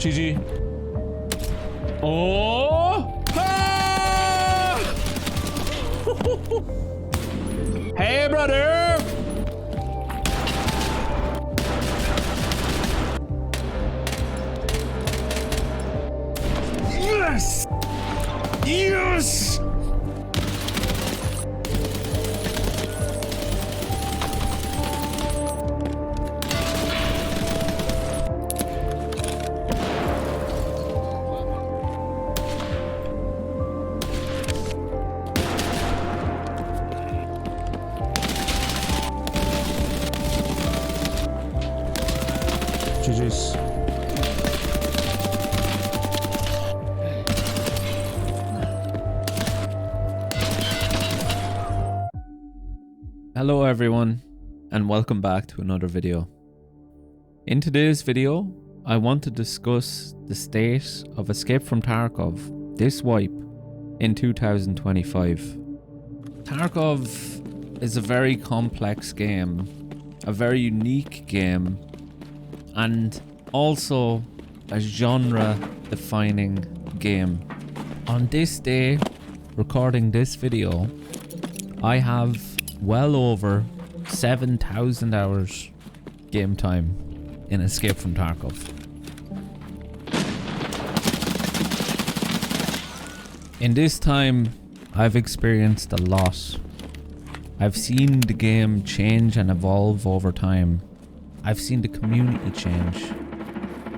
GG. Oh! Ah! Hey, brother! Yes! Yes! GG's. Hello everyone, and welcome back to another video. In today's video, I want to discuss the state of Escape from Tarkov, this wipe, in 2025. Tarkov is a very complex game, a very unique game, and also a genre-defining game. On this day, recording this video, I have well over 7,000 hours game time in Escape from Tarkov. In this time, I've experienced a lot. I've seen the game change and evolve over time. I've seen the community change.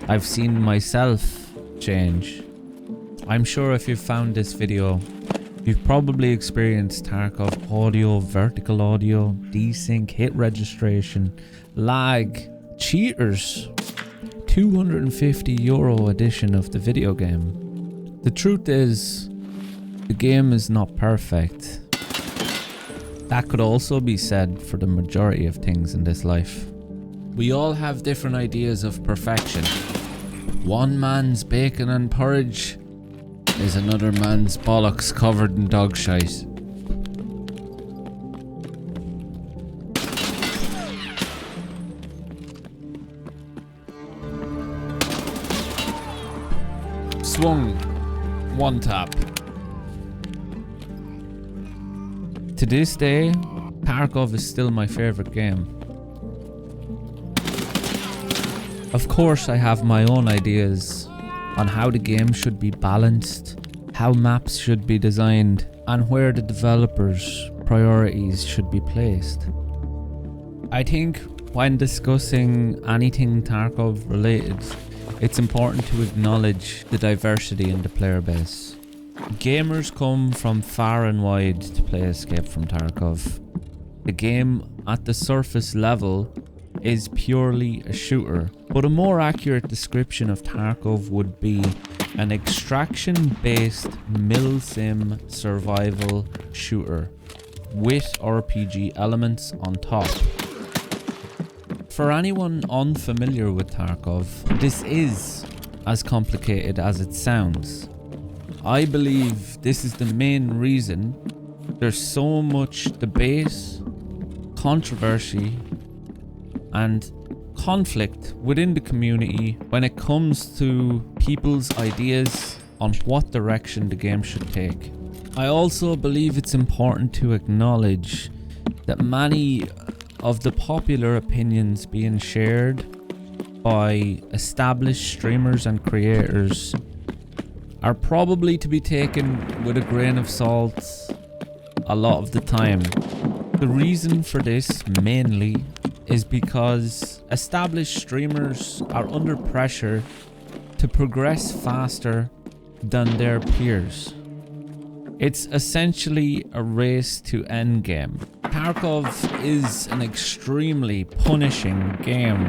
I've seen myself change. I'm sure if you've found this video, you've probably experienced Tarkov audio, vertical audio, desync, hit registration, lag, cheaters, €250 edition of the video game. The truth is, the game is not perfect. That could also be said for the majority of things in this life. We all have different ideas of perfection. One man's bacon and porridge is another man's bollocks covered in dog shite. Swung. One tap. To this day, Tarkov is still my favorite game. Of course, I have my own ideas on how the game should be balanced, how maps should be designed, and where the developers' priorities should be placed. I think when discussing anything Tarkov related, it's important to acknowledge the diversity in the player base. Gamers come from far and wide to play Escape from Tarkov. The game, at the surface level, is purely a shooter, but a more accurate description of Tarkov would be an extraction-based mil-sim survival shooter with RPG elements on top. For anyone unfamiliar with Tarkov, this is as complicated as it sounds. I believe this is the main reason there's so much debate, controversy, and conflict within the community when it comes to people's ideas on what direction the game should take. I also believe it's important to acknowledge that many of the popular opinions being shared by established streamers and creators are probably to be taken with a grain of salt a lot of the time. The reason for this mainly is because established streamers are under pressure to progress faster than their peers. It's essentially a race to endgame. Tarkov is an extremely punishing game.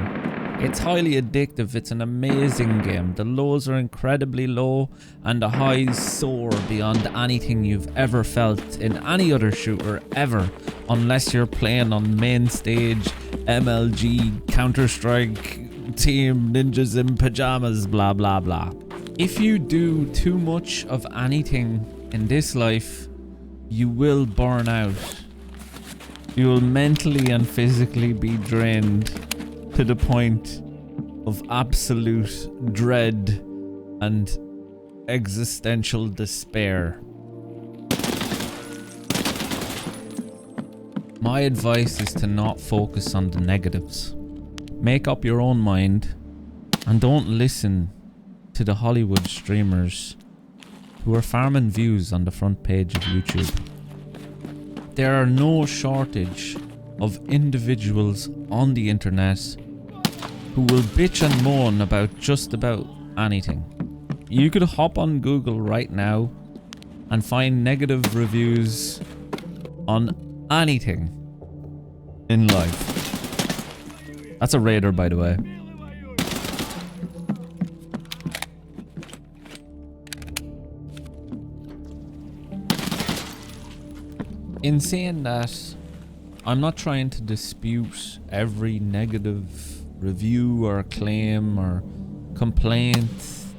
It's highly addictive, it's an amazing game. The lows are incredibly low and the highs soar beyond anything you've ever felt in any other shooter ever, unless you're playing on main stage, MLG, Counter-Strike, Team Ninjas in Pajamas, blah blah blah. If you do too much of anything in this life, you will burn out. You will mentally and physically be drained to the point of absolute dread and existential despair. My advice is to not focus on the negatives. Make up your own mind and don't listen to the Hollywood streamers who are farming views on the front page of YouTube. There are no shortage of individuals on the internet who will bitch and moan about just about anything. You could hop on Google right now and find negative reviews on anything in life. That's a raider, by the way. In saying that, I'm not trying to dispute every negative review or claim or complaint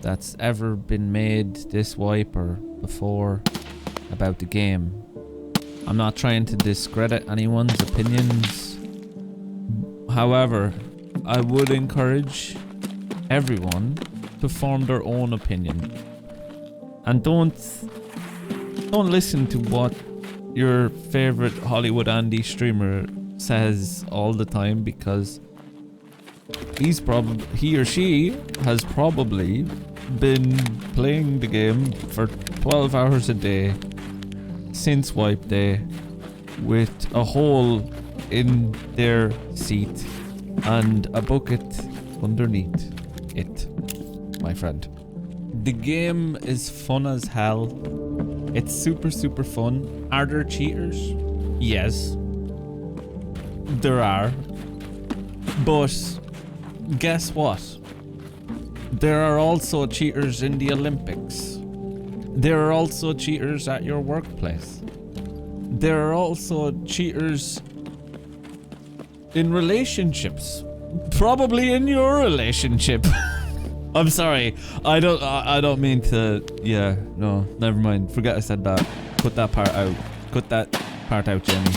that's ever been made this wipe or before about the game. I'm not trying to discredit anyone's opinions. However, I would encourage everyone to form their own opinion. And don't listen to what your favorite Hollywood Andy streamer says all the time, because he or she has probably been playing the game for 12 hours a day since wipe day with a hole in their seat and a bucket underneath it, my friend. The game is fun as hell. It's super fun. Are there cheaters? Yes. There are. But guess what? There are also cheaters in the Olympics. There are also cheaters at your workplace. There are also cheaters in relationships. Probably in your relationship. I'm sorry. I don't mean to. Yeah, no, never mind. Forget I said that. Cut that part out. Cut that part out, Jenny.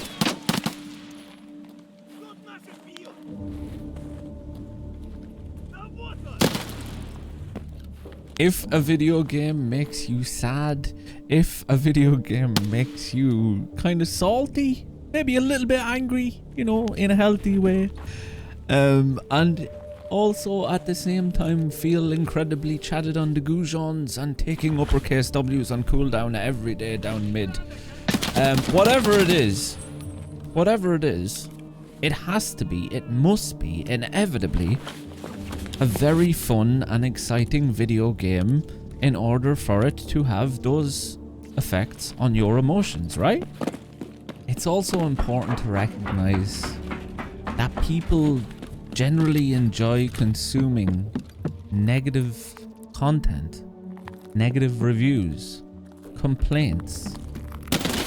If a video game makes you sad, if a video game makes you kind of salty, maybe a little bit angry, you know, in a healthy way, and also at the same time feel incredibly chatted on the goujons and taking uppercase W's on cooldown every day down mid. Whatever it is, it must be inevitably a very fun and exciting video game in order for it to have those effects on your emotions, right? It's also important to recognize that people generally enjoy consuming negative content, negative reviews, complaints.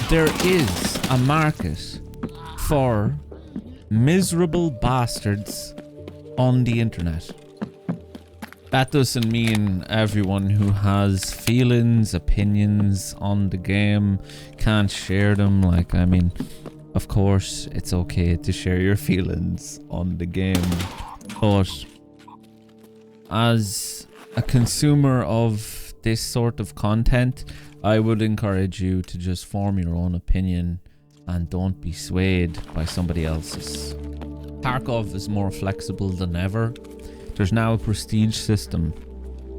There is a market for miserable bastards on the internet. That doesn't mean everyone who has feelings, opinions on the game can't share them. Like, I mean, of course, it's okay to share your feelings on the game. But as a consumer of this sort of content, I would encourage you to just form your own opinion and don't be swayed by somebody else's. Tarkov is more flexible than ever. There's now a prestige system.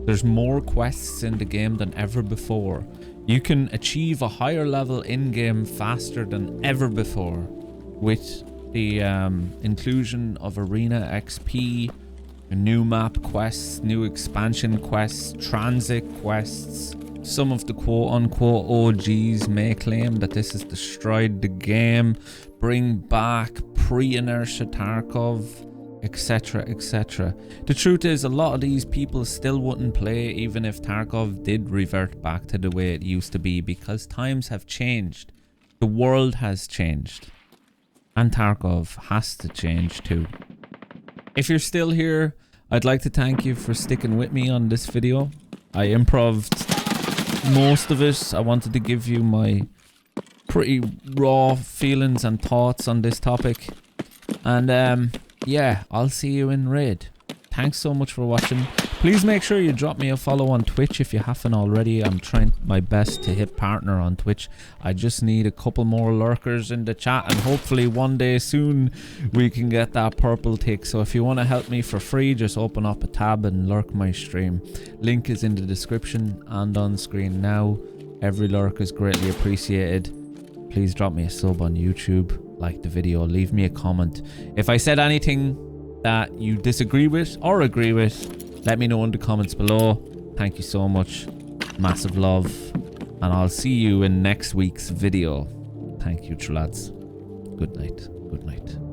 There's more quests in the game than ever before. You can achieve a higher level in-game faster than ever before with the inclusion of Arena XP, new map quests, new expansion quests, transit quests. Some of the quote-unquote OGs may claim that this has destroyed the game, bring back pre-inertia Tarkov, etc, etc. The truth is, a lot of these people still wouldn't play even if Tarkov did revert back to the way it used to be, because times have changed. The world has changed. And Tarkov has to change too. If you're still here, I'd like to thank you for sticking with me on this video. I improv'd most of it. I wanted to give you my pretty raw feelings and thoughts on this topic. And yeah, I'll see you in raid. Thanks so much for watching. Please make sure you drop me a follow on Twitch if you haven't already. I'm trying my best to hit partner on Twitch. I just need a couple more lurkers in the chat, and hopefully one day soon we can get that purple tick. So if you want to help me for free, just open up a tab and lurk my stream. Link is in the description and on screen now. Every lurk is greatly appreciated. Please drop me a sub on YouTube, like the video, leave me a comment. If I said anything that you disagree with or agree with, let me know in the comments below. Thank you so much. Massive love. And I'll see you in next week's video. Thank you, lads. Good night. Good night.